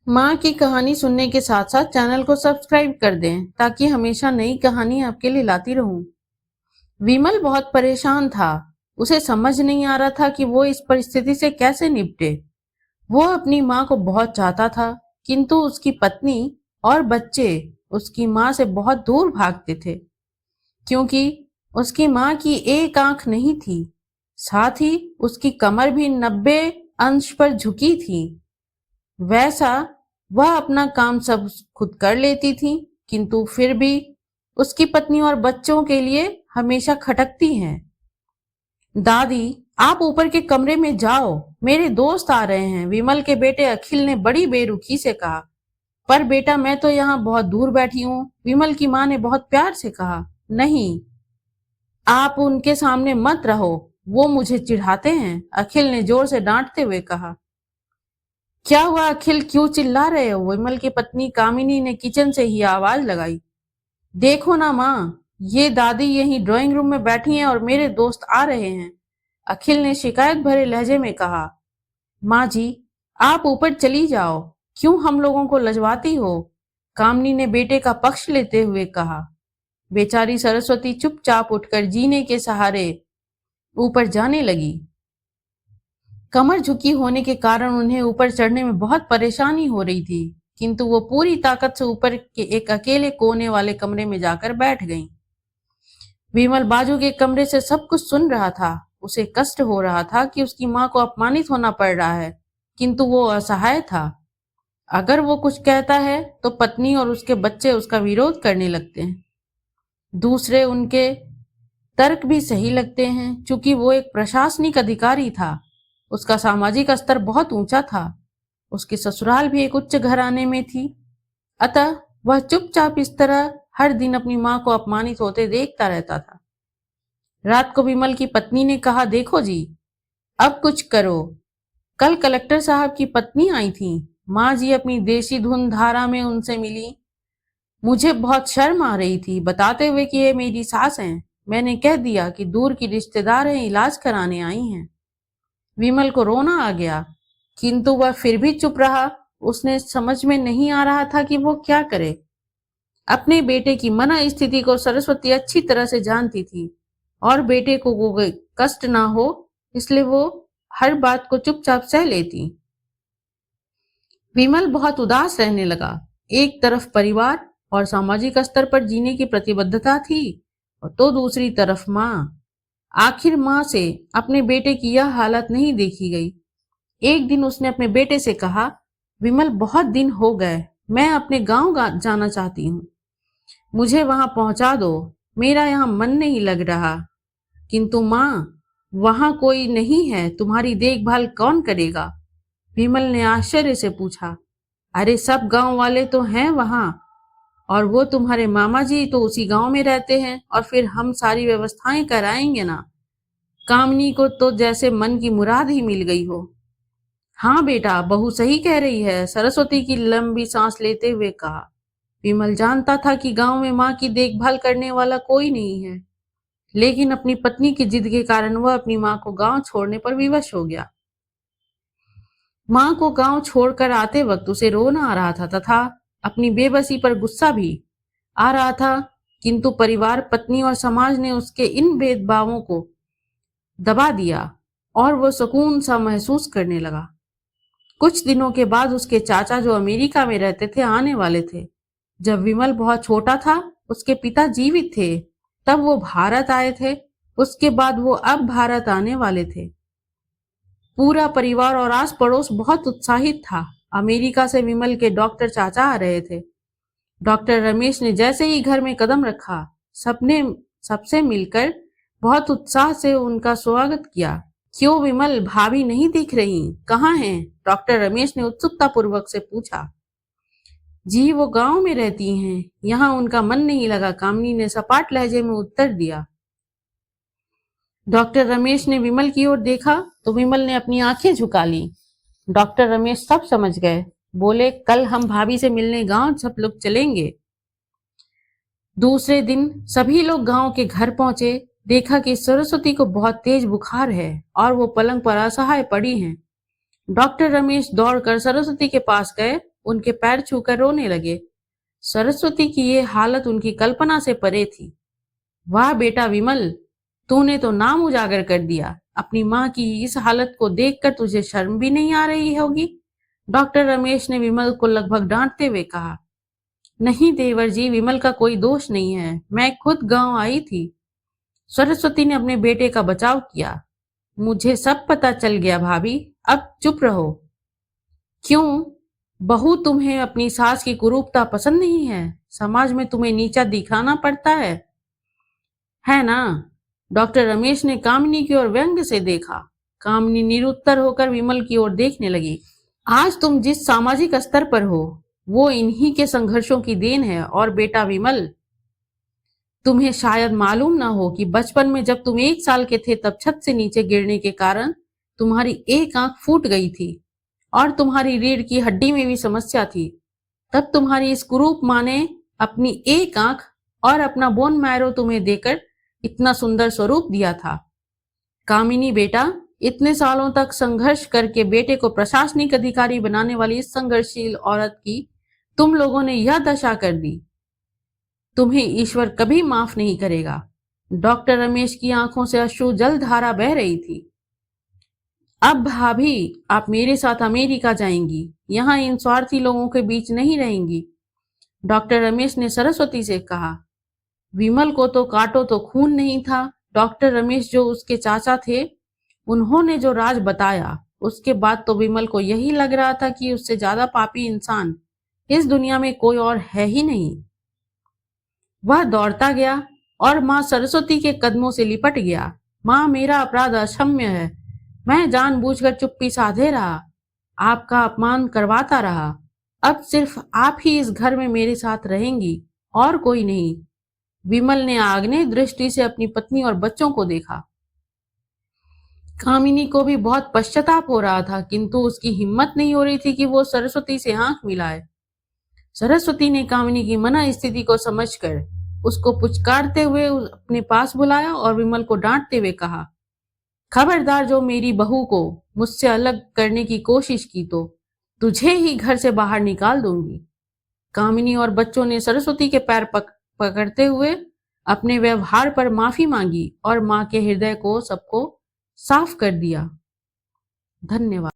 माँ की कहानी सुनने के साथ साथ चैनल को सब्सक्राइब कर दें ताकि हमेशा नई कहानी आपके लिए लाती रहूं। विमल बहुत परेशान था। उसे समझ नहीं आ रहा था कि वो इस परिस्थिति से कैसे निपटे। वो अपनी माँ को बहुत चाहता था, किंतु उसकी पत्नी और बच्चे उसकी माँ से बहुत दूर भागते थे, क्योंकि उसकी माँ की एक आंख नहीं थी। साथ ही उसकी कमर भी 90 अंश पर झुकी थी। वैसा वह अपना काम सब खुद कर लेती थी, किंतु फिर भी उसकी पत्नी और बच्चों के लिए हमेशा खटकती हैं। दादी, आप ऊपर के कमरे में जाओ, मेरे दोस्त आ रहे हैं, विमल के बेटे अखिल ने बड़ी बेरुखी से कहा। पर बेटा, मैं तो यहाँ बहुत दूर बैठी हूँ, विमल की माँ ने बहुत प्यार से कहा। नहीं, आप उनके सामने मत रहो, वो मुझे चिढ़ाते हैं, अखिल ने जोर से डांटते हुए कहा। क्या हुआ अखिल, क्यों चिल्ला रहे हो? विमल की पत्नी कामिनी ने किचन से ही आवाज लगाई। देखो ना माँ, ये दादी यहीं ड्राइंग रूम में बैठी हैं और मेरे दोस्त आ रहे हैं, अखिल ने शिकायत भरे लहजे में कहा। माँ जी, आप ऊपर चली जाओ, क्यों हम लोगों को लजवाती हो? कामिनी ने बेटे का पक्ष लेते हुए कहा। बेचारी सरस्वती चुपचाप उठकर जीने के सहारे ऊपर जाने लगी। कमर झुकी होने के कारण उन्हें ऊपर चढ़ने में बहुत परेशानी हो रही थी, किंतु वो पूरी ताकत से ऊपर के एक अकेले कोने वाले कमरे में जाकर बैठ गईं। विमल बाजू के कमरे से सब कुछ सुन रहा था। उसे कष्ट हो रहा था कि उसकी माँ को अपमानित होना पड़ रहा है, किंतु वो असहाय था। अगर वो कुछ कहता है तो पत्नी और उसके बच्चे उसका विरोध करने लगते हैं। दूसरे उनके तर्क भी सही लगते हैं, चूंकि वो एक प्रशासनिक अधिकारी था। उसका सामाजिक स्तर बहुत ऊंचा था। उसकी ससुराल भी एक उच्च घराने में थी। अतः वह चुपचाप इस तरह हर दिन अपनी माँ को अपमानित होते देखता रहता था। रात को विमल की पत्नी ने कहा, देखो जी, अब कुछ करो। कल कलेक्टर साहब की पत्नी आई थी। माँ जी अपनी देसी धुन धारा में उनसे मिली। मुझे बहुत शर्म आ रही थी, बताते हुए कि ये मेरी सास हैं। मैंने कह दिया कि दूर की रिश्तेदार हैं, इलाज कराने आई हैं। विमल को रोना आ गया, किंतु वह फिर भी चुप रहा। उसने समझ में नहीं आ रहा था कि वो क्या करे। अपने बेटे की मना स्थिति को सरस्वती अच्छी तरह से जानती थी, और बेटे को कोई कष्ट ना हो इसलिए वो हर बात को चुपचाप सह लेती। विमल बहुत उदास रहने लगा। एक तरफ परिवार और सामाजिक स्तर पर जीने की प्रतिबद्धता थी, और तो दूसरी तरफ माँ। आखिर माँ से अपने बेटे की यह हालत नहीं देखी गई। एक दिन उसने अपने बेटे से कहा, विमल, बहुत दिन हो गए, मैं अपने गांव जाना चाहती हूँ, मुझे वहां पहुंचा दो, मेरा यहाँ मन नहीं लग रहा। किंतु माँ, वहां कोई नहीं है, तुम्हारी देखभाल कौन करेगा? विमल ने आश्चर्य से पूछा। अरे, सब गांव वाले तो हैं वहां, और वो तुम्हारे मामा जी तो उसी गांव में रहते हैं, और फिर हम सारी व्यवस्थाएं कराएंगे ना। कामनी को तो जैसे मन की मुराद ही मिल गई हो। हाँ बेटा, बहू सही कह रही है, सरस्वती की लंबी सांस लेते हुए कहा। विमल जानता था कि गांव में माँ की देखभाल करने वाला कोई नहीं है, लेकिन अपनी पत्नी की जिद के कारण वह अपनी माँ को गांव छोड़ने पर विवश हो गया। माँ को गांव छोड़कर आते वक्त उसे रोना आ रहा था, तथा अपनी बेबसी पर गुस्सा भी आ रहा था, किंतु परिवार, पत्नी और समाज ने उसके इन भेदभावों को दबा दिया और वो सुकून सा महसूस करने लगा। कुछ दिनों के बाद उसके चाचा, जो अमेरिका में रहते थे, आने वाले थे। जब विमल बहुत छोटा था, उसके पिता जीवित थे, तब वो भारत आए थे। उसके बाद वो अब भारत आने वाले थे। पूरा परिवार और आस पड़ोस बहुत उत्साहित था। अमेरिका से विमल के डॉक्टर चाचा आ रहे थे। डॉक्टर रमेश ने जैसे ही घर में कदम रखा, सबने सबसे मिलकर बहुत उत्साह से उनका स्वागत किया। क्यों विमल, भाभी नहीं दिख रही, कहाँ हैं? डॉक्टर रमेश ने उत्सुकता पूर्वक से पूछा। जी, वो गांव में रहती हैं, यहाँ उनका मन नहीं लगा, कामिनी ने सपाट लहजे में उत्तर दिया। डॉक्टर रमेश ने विमल की ओर देखा तो विमल ने अपनी आंखें झुका ली। डॉक्टर रमेश सब समझ गए। बोले, कल हम भाभी से मिलने गांव सब लोग चलेंगे। दूसरे दिन सभी लोग गांव के घर पहुंचे। देखा कि सरस्वती को बहुत तेज बुखार है और वो पलंग पर असहाय पड़ी हैं। डॉक्टर रमेश दौड़कर सरस्वती के पास गए उनके पैर छूकर रोने लगे। सरस्वती की ये हालत उनकी कल्पना से परे थी। वाह बेटा विमल, तूने तो नाम उजागर कर दिया। अपनी माँ की इस हालत को देखकर तुझे शर्म भी नहीं आ रही होगी। डॉक्टर रमेश ने विमल को लगभग डांटते हुए कहा। नहीं देवर जी, विमल का कोई दोष नहीं है, मैं खुद गांव आई थी। सरस्वती ने अपने बेटे का बचाव किया। मुझे सब पता चल गया भाभी, अब चुप रहो। क्यों बहू, तुम्हें अपनी सास की कुरूपता पसंद नहीं है? समाज में तुम्हें नीचा दिखाना पड़ता है ना? डॉक्टर रमेश ने कामिनी की ओर व्यंग्य से देखा। कामिनी निरुत्तर होकर विमल की ओर देखने लगी। आज तुम जिस सामाजिक स्तर पर हो वो इन्हीं के संघर्षों की देन है। और बेटा विमल, तुम्हें शायद मालूम ना हो कि बचपन में जब तुम 1 साल के थे तब छत से नीचे गिरने के कारण तुम्हारी एक आंख फूट गई थी और तुम्हारी रीढ़ की हड्डी में भी समस्या थी। तब तुम्हारी इस कुरूप माँ ने अपनी एक आंख और अपना बोन मैरो तुम्हें देकर इतना सुंदर स्वरूप दिया था। कामिनी बेटा, इतने सालों तक संघर्ष करके बेटे को प्रशासनिक अधिकारी बनाने वाली इस संघर्षशील औरत की तुम लोगों ने यह दशा कर दी। तुम्हें ईश्वर कभी माफ नहीं करेगा। डॉक्टर रमेश की आंखों से अश्रु जल धारा बह रही थी। अब भाभी, आप मेरे साथ अमेरिका जाएंगी, यहाँ इन स्वार्थी लोगों के बीच नहीं रहेंगी। डॉक्टर रमेश ने सरस्वती से कहा। विमल को तो काटो तो खून नहीं था। डॉक्टर रमेश जो उसके चाचा थे, उन्होंने जो राज बताया, उसके बाद तो विमल को यही लग रहा था कि उससे ज्यादा पापी इंसान इस दुनिया में कोई और है ही नहीं। वह दौड़ता गया और माँ सरस्वती के कदमों से लिपट गया। माँ, मेरा अपराध अक्षम्य है। मैं जानबूझकर चुप्पी साधे रहा, आपका अपमान करवाता रहा। अब सिर्फ आप ही इस घर में मेरे साथ रहेंगी और कोई नहीं। विमल ने आग्नेय दृष्टि से अपनी पत्नी और बच्चों को देखा। कामिनी को भी बहुत पश्चाताप हो रहा था, किंतु उसकी हिम्मत नहीं हो रही थी कि वो सरस्वती से आंख मिलाए। सरस्वती ने कामिनी की मना स्थिति को समझकर उसको पुचकारते हुए अपने पास बुलाया और विमल को डांटते हुए कहा, खबरदार, जो मेरी बहू को मुझसे अलग करने की कोशिश की तो तुझे ही घर से बाहर निकाल दूंगी। कामिनी और बच्चों ने सरस्वती के पैर पकड़ते हुए अपने व्यवहार पर माफी मांगी और माँ के हृदय को सबको साफ कर दिया। धन्यवाद।